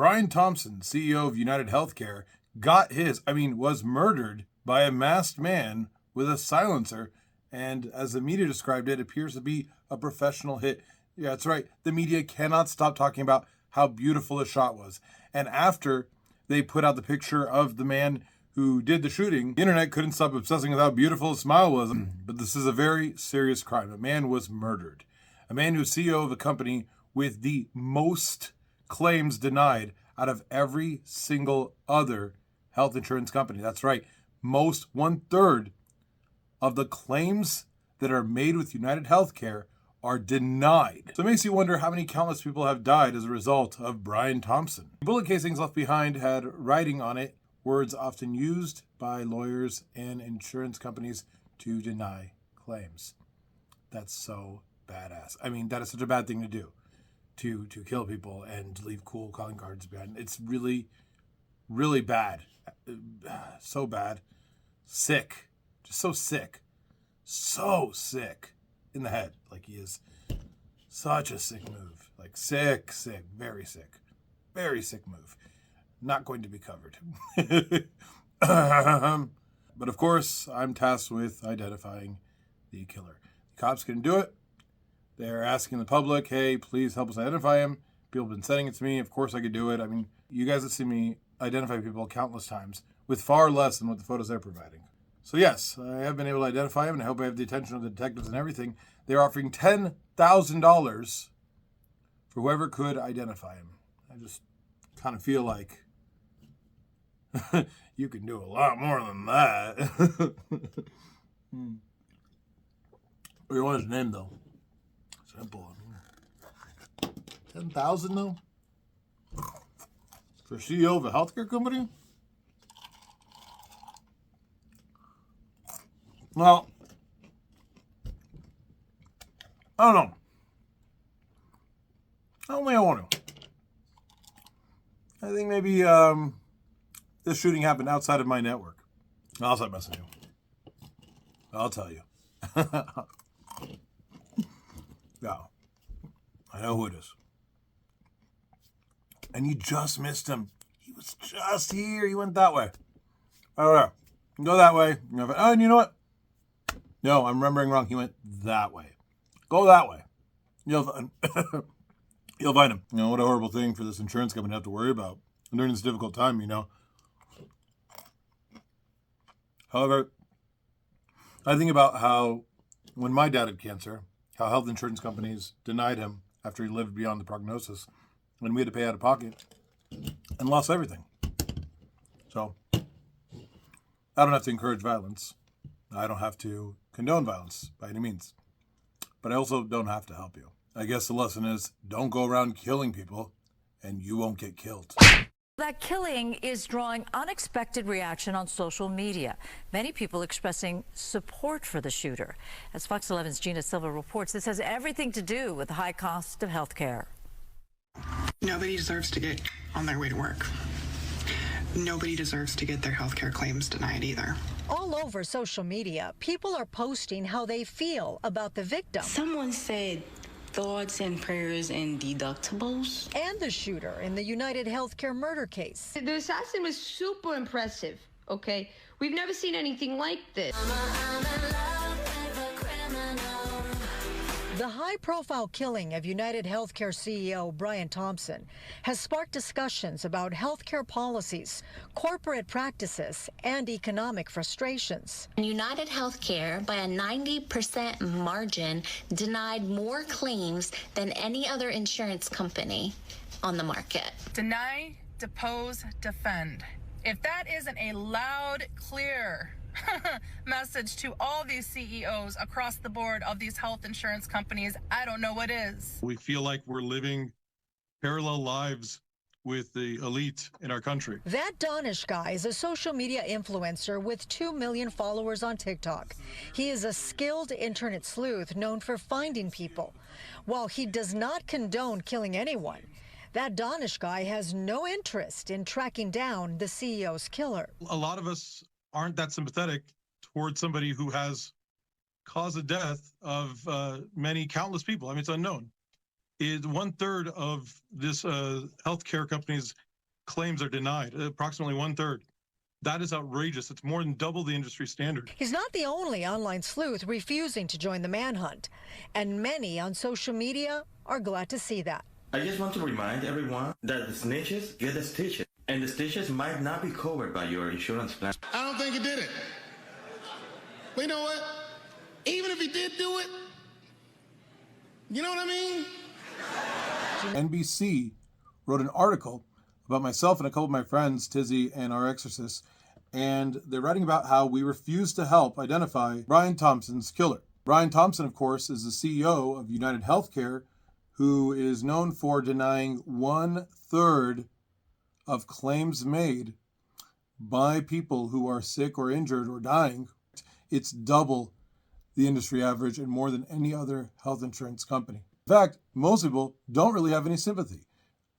Brian Thompson, CEO of United Healthcare, was murdered by a masked man with a silencer, and as the media described it, appears to be a professional hit. Yeah, that's right. The media cannot stop talking about how beautiful the shot was. And after they put out the picture of the man who did the shooting, the internet couldn't stop obsessing with how beautiful his smile was. But this is a very serious crime. A man was murdered. A man who's CEO of a company with the most claims denied out of every single other health insurance company. That's right. Most, 1/3 of the claims that are made with United Healthcare are denied. So it makes you wonder how many countless people have died as a result of Brian Thompson. The bullet casings left behind had writing on it, words often used by lawyers and insurance companies to deny claims. That's so badass. I mean, that is such a bad thing to do, to kill people and leave cool calling cards behind. It's really, really bad. So bad. Sick. Just so sick. So sick in the head. Like, he is such a sick move. Like, sick, very sick. Very sick move. Not going to be covered. But of course, I'm tasked with identifying the killer. The cops couldn't do it. They're asking the public, hey, please help us identify him. People have been sending it to me. Of course I could do it. I mean, you guys have seen me identify people countless times with far less than what the photos they're providing. So yes, I have been able to identify him, and I hope I have the attention of the detectives and everything. They're offering $10,000 for whoever could identify him. I just kind of feel like you can do a lot more than that. What do you want his name, though? Simple. 10,000 though? For CEO of a healthcare company? Well, I don't know. I don't think I want to. I think maybe this shooting happened outside of my network. I'll stop messing with you. I'll tell you. No. I know who it is. And you just missed him. He was just here. He went that way. All right. Go that way. Oh, and you know what? No, I'm remembering wrong. He went that way. Go that way. You'll find him. You know, what a horrible thing for this insurance company to have to worry about during this difficult time, you know. However, I think about how when my dad had cancer, how health insurance companies denied him after he lived beyond the prognosis, and we had to pay out of pocket and lost everything. So I don't have to encourage violence. I don't have to condone violence by any means. But I also don't have to help you. I guess the lesson is, don't go around killing people and you won't get killed. That killing is drawing unexpected reaction on social media. Many people expressing support for the shooter. As Fox 11's Gina Silva reports, this has everything to do with the high cost of health care. Nobody deserves to get on their way to work. Nobody deserves to get their health care claims denied either. All over social media, people are posting how they feel about the victim. Someone said thoughts and prayers and deductibles. And the shooter in the United Healthcare murder case. The assassin was super impressive, okay? We've never seen anything like this. The high-profile killing of United Healthcare CEO Brian Thompson has sparked discussions about healthcare policies, corporate practices, and economic frustrations. United Healthcare, by a 90% margin, denied more claims than any other insurance company on the market. Deny, depose, defend. If that isn't a loud, clear message to all these CEOs across the board of these health insurance companies, I don't know what is. We feel like we're living parallel lives with the elite in our country. That Danish guy is a social media influencer with 2 million followers on TikTok. He is a skilled internet sleuth known for finding people. While he does not condone killing anyone, that Danish guy has no interest in tracking down the CEO's killer. A lot of us aren't that sympathetic towards somebody who has caused the death of many countless people. I mean, it's unknown. 1/3 of this healthcare company's claims are denied, approximately 1/3. That is outrageous. It's more than double the industry standard. He's not the only online sleuth refusing to join the manhunt, and many on social media are glad to see that. I just want to remind everyone that the snitches get the stitches, and the stitches might not be covered by your insurance plan. I don't think he did it. But you know what? Even if he did do it, you know what I mean? NBC wrote an article about myself and a couple of my friends, Tizzy and our exorcist, and they're writing about how we refuse to help identify Brian Thompson's killer. Brian Thompson, of course, is the CEO of United Healthcare, who is known for denying 1/3 of claims made by people who are sick or injured or dying. It's double the industry average and more than any other health insurance company. In fact, most people don't really have any sympathy.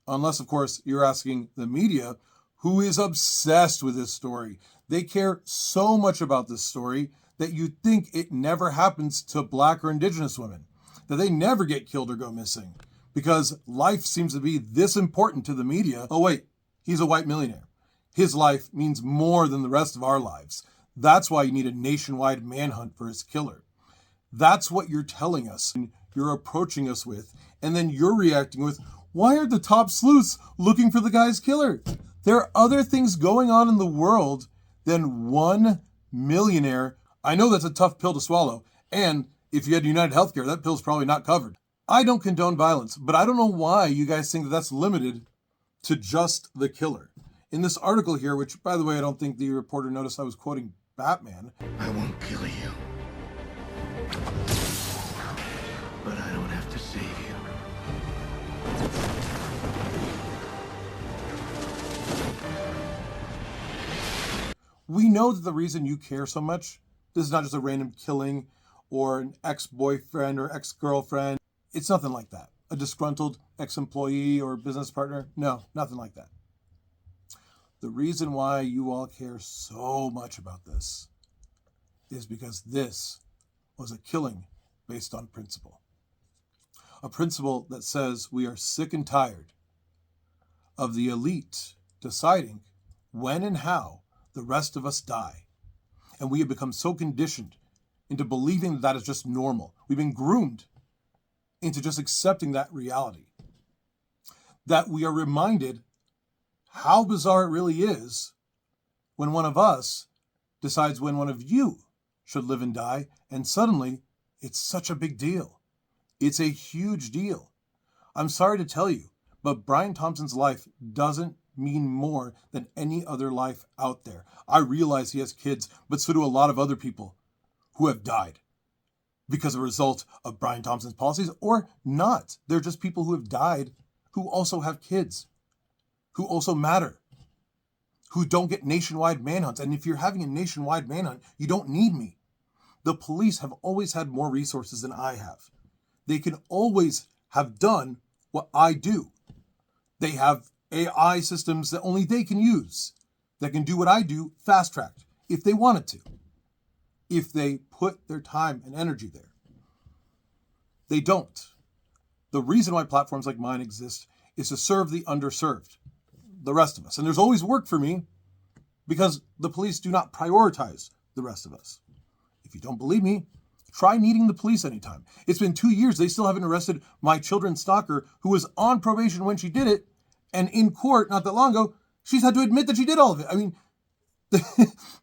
Unless, of course, you're asking the media, who is obsessed with this story. They care so much about this story that you think it never happens to Black or Indigenous women, that they never get killed or go missing, because life seems to be this important to the media. Oh wait, he's a white millionaire. His life means more than the rest of our lives. That's why you need a nationwide manhunt for his killer. That's what you're telling us, and you're approaching us with, and then you're reacting with, why are the top sleuths looking for the guy's killer? There are other things going on in the world than one millionaire. I know that's a tough pill to swallow, and if you had United Healthcare, that pill's probably not covered. I don't condone violence, but I don't know why you guys think that that's limited to just the killer. In this article here, which, by the way, I don't think the reporter noticed I was quoting Batman. I won't kill you, but I don't have to save you. We know that the reason you care so much, this is not just a random killing or an ex-boyfriend or ex-girlfriend. It's nothing like that. A disgruntled ex-employee or business partner. No, nothing like that. The reason why you all care so much about this is because this was a killing based on principle. A principle that says we are sick and tired of the elite deciding when and how the rest of us die. And we have become so conditioned into believing that is just normal. We've been groomed into just accepting that reality. That we are reminded how bizarre it really is when one of us decides when one of you should live and die, and suddenly it's such a big deal. It's a huge deal. I'm sorry to tell you, but Brian Thompson's life doesn't mean more than any other life out there. I realize he has kids, but so do a lot of other people who have died because of a result of Brian Thompson's policies, or not. They're just people who have died who also have kids, who also matter, who don't get nationwide manhunts. And if you're having a nationwide manhunt, you don't need me. The police have always had more resources than I have. They can always have done what I do. They have AI systems that only they can use, that can do what I do fast-tracked, if they wanted to, if they put their time and energy there. They don't. The reason why platforms like mine exist is to serve the underserved, the rest of us. And there's always work for me because the police do not prioritize the rest of us. If you don't believe me, try needing the police anytime. It's been 2 years. They still haven't arrested my children's stalker who was on probation when she did it. And in court, not that long ago, she's had to admit that she did all of it. I mean,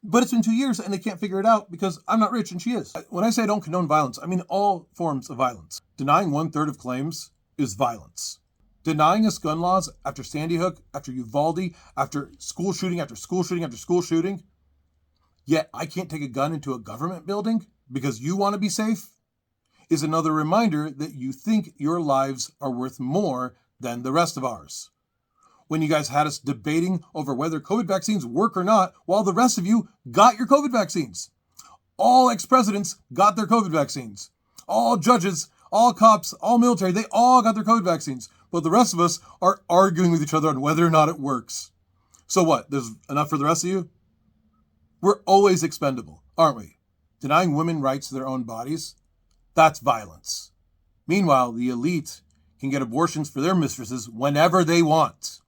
but it's been 2 years and they can't figure it out because I'm not rich and she is. When I say I don't condone violence, I mean all forms of violence. Denying 1/3 of claims is violence. Denying us gun laws after Sandy Hook, after Uvalde, after school shooting, after school shooting, after school shooting, yet I can't take a gun into a government building because you want to be safe, is another reminder that you think your lives are worth more than the rest of ours. When you guys had us debating over whether COVID vaccines work or not, while the rest of you got your COVID vaccines. All ex-presidents got their COVID vaccines. All judges, all cops, all military, they all got their COVID vaccines. But the rest of us are arguing with each other on whether or not it works. So what, there's enough for the rest of you? We're always expendable, aren't we? Denying women rights to their own bodies, that's violence. Meanwhile, the elite can get abortions for their mistresses whenever they want.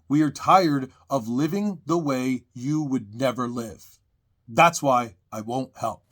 We are tired of living the way you would never live. That's why I won't help.